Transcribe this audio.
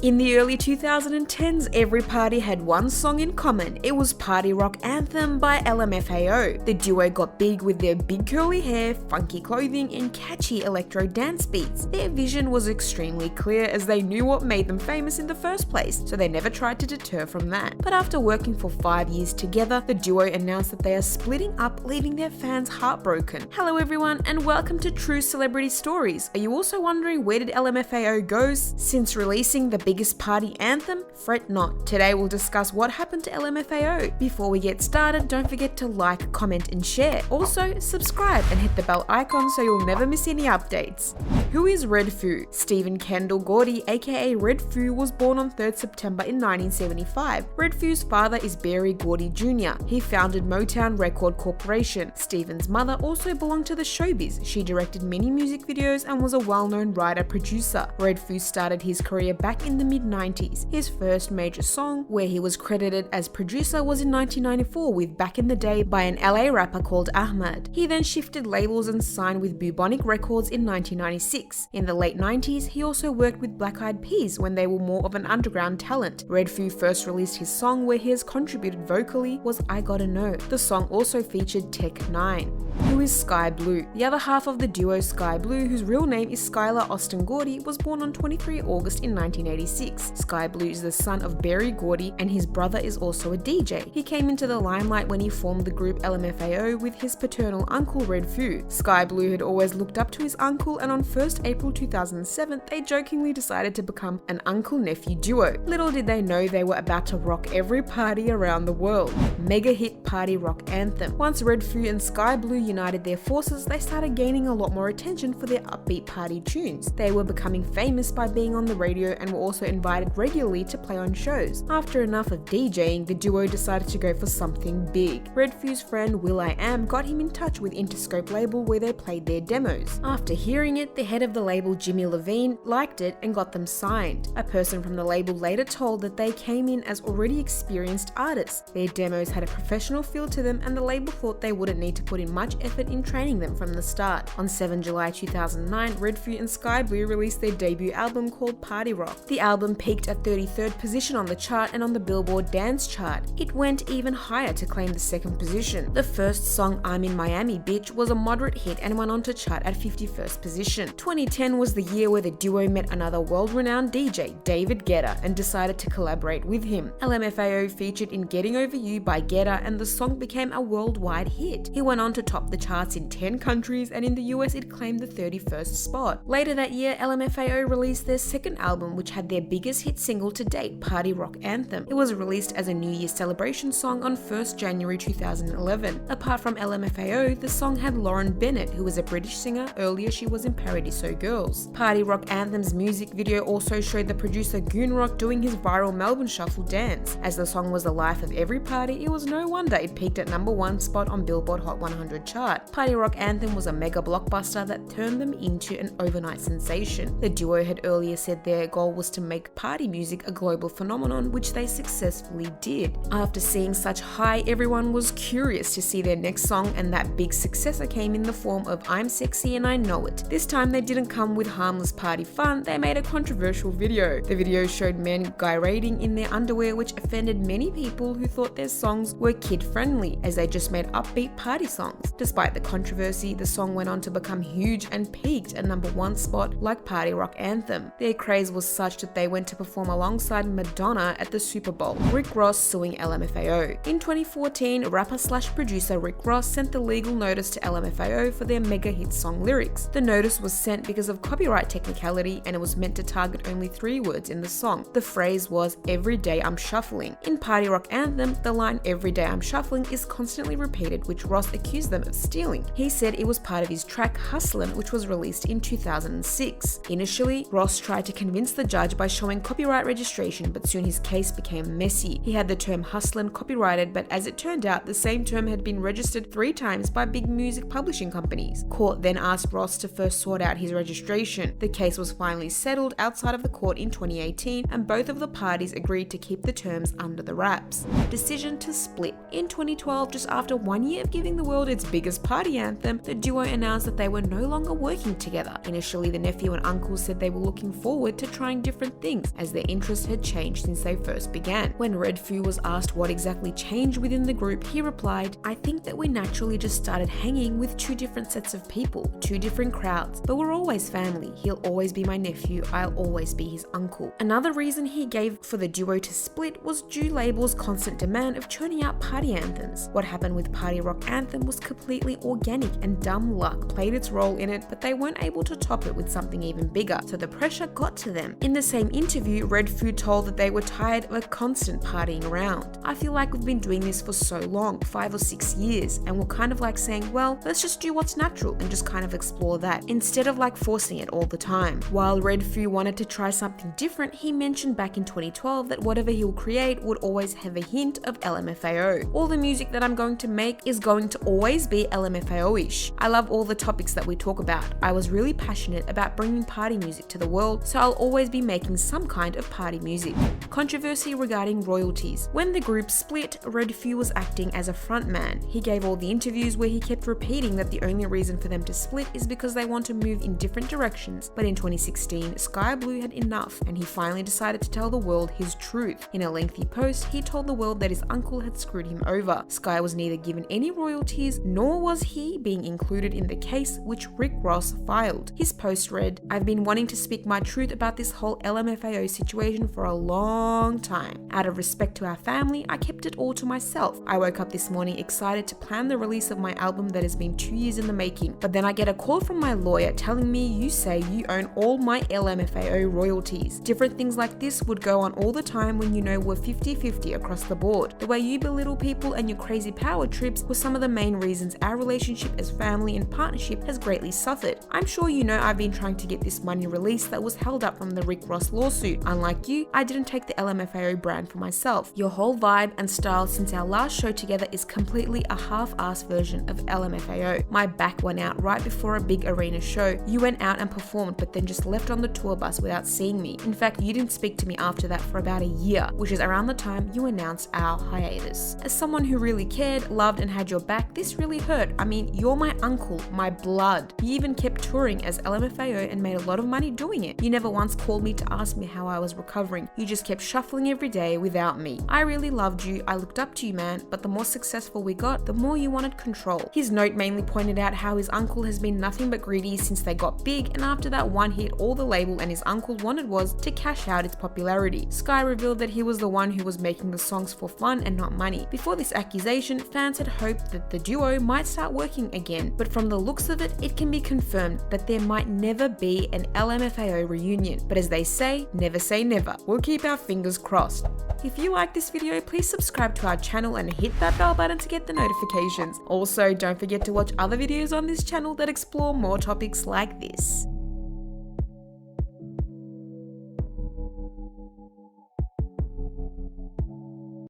In the early 2010s, every party had one song in common. It was Party Rock Anthem by LMFAO. The duo got big with their big curly hair, funky clothing, and catchy electro dance beats. Their vision was extremely clear as they knew what made them famous in the first place, so they never tried to deter from that. But after working for 5 years together, the duo announced that they are splitting up, leaving their fans heartbroken. Hello everyone, and welcome to True Celebrity Stories. Are you also wondering where did LMFAO go since releasing the biggest party anthem? Fret not. Today we'll discuss what happened to LMFAO. Before we get started, don't forget to like, comment and share. Also, subscribe and hit the bell icon so you'll never miss any updates. Who is RedFoo? Stephen Kendal Gordy, aka RedFoo, was born on 3rd September in 1975. RedFoo's father is Berry Gordy Jr. He founded Motown Record Corporation. Stephen's mother also belonged to the showbiz. She directed many music videos and was a well-known writer-producer. RedFoo started his career back in the mid-90s. His first major song, where he was credited as producer, was in 1994 with Back in the Day by an LA rapper called Ahmad. He then shifted labels and signed with Bubonic Records in 1996. In the late 90s, he also worked with Black Eyed Peas when they were more of an underground talent. RedFoo first released his song where he has contributed vocally was I Gotta Know. The song also featured Tech N9ne. Who is Sky Blue? The other half of the duo Sky Blue, whose real name is Skylar Austin Gordy, was born on 23 August in 1986. Sky Blue is the son of Berry Gordy and his brother is also a DJ. He came into the limelight when he formed the group LMFAO with his paternal uncle RedFoo. Sky Blue had always looked up to his uncle, and on 1st April 2007 they jokingly decided to become an uncle-nephew duo. Little did they know they were about to rock every party around the world. Mega hit Party Rock Anthem. Once RedFoo and Sky Blue united their forces, they started gaining a lot more attention for their upbeat party tunes. They were becoming famous by being on the radio and were also invited regularly to play on shows. After enough of DJing, the duo decided to go for something big. RedFoo's friend will.i.am got him in touch with Interscope label where they played their demos. After hearing it, the head of the label, Jimmy Levine, liked it and got them signed. A person from the label later told that they came in as already experienced artists. Their demos had a professional feel to them and the label thought they wouldn't need to put in much effort in training them from the start. On 7 July 2009, RedFoo and Sky Blue released their debut album called Party Rock. The album peaked at 33rd position on the chart and on the Billboard Dance Chart. It went even higher to claim the 2nd position. The first song, I'm in Miami Bitch, was a moderate hit and went on to chart at 51st position. 2010 was the year where the duo met another world-renowned DJ, David Guetta, and decided to collaborate with him. LMFAO featured in Getting Over You by Guetta and the song became a worldwide hit. It went on to top the charts in 10 countries and in the US it claimed the 31st spot. Later that year, LMFAO released their 2nd album, which had their biggest hit single to date, Party Rock Anthem. It was released as a New Year's celebration song on 1st January 2011. Apart from LMFAO, the song had Lauren Bennett, who was a British singer. Earlier she was in Paradiso Girls. Party Rock Anthem's music video also showed the producer Goonrock doing his viral Melbourne Shuffle dance. As the song was the life of every party, it was no wonder it peaked at #1 spot on Billboard Hot 100 chart. Party Rock Anthem was a mega blockbuster that turned them into an overnight sensation. The duo had earlier said their goal was to make party music a global phenomenon, which they successfully did. After seeing such high, everyone was curious to see their next song, and that big successor came in the form of I'm Sexy and I Know It. This time they didn't come with harmless party fun, they made a controversial video. The video showed men gyrating in their underwear, which offended many people who thought their songs were kid-friendly, as they just made upbeat party songs. Despite the controversy, the song went on to become huge and peaked at #1 spot like Party Rock Anthem. Their craze was such that they went to perform alongside Madonna at the Super Bowl. Rick Ross suing LMFAO. In 2014, rapper/producer Rick Ross sent the legal notice to LMFAO for their mega hit song lyrics. The notice was sent because of copyright technicality and it was meant to target only 3 words in the song. The phrase was every day I'm shuffling. In Party Rock Anthem, the line every day I'm shuffling is constantly repeated, which Ross accused them of stealing. He said it was part of his track Hustlin', which was released in 2006. Initially, Ross tried to convince the judge by showing copyright registration, but soon his case became messy. He had the term hustlin' copyrighted, but as it turned out, the same term had been registered 3 times by big music publishing companies. Court then asked Ross to first sort out his registration. The case was finally settled outside of the court in 2018, and both of the parties agreed to keep the terms under the wraps. Decision to split. In 2012, just after 1 year of giving the world its biggest party anthem, the duo announced that they were no longer working together. Initially, the nephew and uncle said they were looking forward to trying different different things, as their interests had changed since they first began. When RedFoo was asked what exactly changed within the group, he replied, "I think that we naturally just started hanging with two different sets of people, two different crowds, but we're always family. He'll always be my nephew, I'll always be his uncle." Another reason he gave for the duo to split was due label's constant demand of churning out party anthems. What happened with Party Rock Anthem was completely organic, and dumb luck played its role in it, but they weren't able to top it with something even bigger, so the pressure got to them. In the same interview, RedFoo told that they were tired of a constant partying around. "I feel like we've been doing this for so long, 5 or 6 years, and we're kind of like saying, well, let's just do what's natural and just kind of explore that, instead of like forcing it all the time." While RedFoo wanted to try something different, he mentioned back in 2012 that whatever he'll create would always have a hint of LMFAO. "All the music that I'm going to make is going to always be LMFAO-ish. I love all the topics that we talk about. I was really passionate about bringing party music to the world, so I'll always be making some kind of party music." Controversy regarding royalties. When the group split, RedFoo was acting as a frontman. He gave all the interviews where he kept repeating that the only reason for them to split is because they want to move in different directions, but in 2016, Sky Blue had enough, and he finally decided to tell the world his truth. In a lengthy post, he told the world that his uncle had screwed him over. Sky was neither given any royalties, nor was he being included in the case which Rick Ross filed. His post read, "I've been wanting to speak my truth about this whole LMFAO situation for a long time. Out of respect to our family, I kept it all to myself. I woke up this morning excited to plan the release of my album that has been 2 years in the making, but then I get a call from my lawyer telling me you say you own all my LMFAO royalties. Different things like this would go on all the time when you know we're 50-50 across the board. The way you belittle people and your crazy power trips were some of the main reasons our relationship as family and partnership has greatly suffered. I'm sure you know I've been trying to get this money released that was held up from the Rick Ross lawsuit. Unlike you, I didn't take the LMFAO brand for myself. Your whole vibe and style since our last show together is completely a half-assed version of LMFAO. My back went out right before a big arena show. You went out and performed, but then just left on the tour bus without seeing me. In fact, you didn't speak to me after that for about a year, which is around the time you announced our hiatus. As someone who really cared, loved, and had your back, this really hurt. I mean, you're my uncle, my blood. You even kept touring as LMFAO and made a lot of money doing it. You never once called me to ask me how I was recovering. You just kept shuffling every day without me. I really loved you, I looked up to you, man, but the more successful we got, the more you wanted control." His note mainly pointed out how his uncle has been nothing but greedy since they got big, and after that one hit, all the label and his uncle wanted was to cash out its popularity. Sky revealed that he was the one who was making the songs for fun and not money. Before this accusation, fans had hoped that the duo might start working again, but from the looks of it, it can be confirmed that there might never be an LMFAO reunion. But as they say never. We'll keep our fingers crossed. If you like this video, please subscribe to our channel and hit that bell button to get the notifications. Also, don't forget to watch other videos on this channel that explore more topics like this.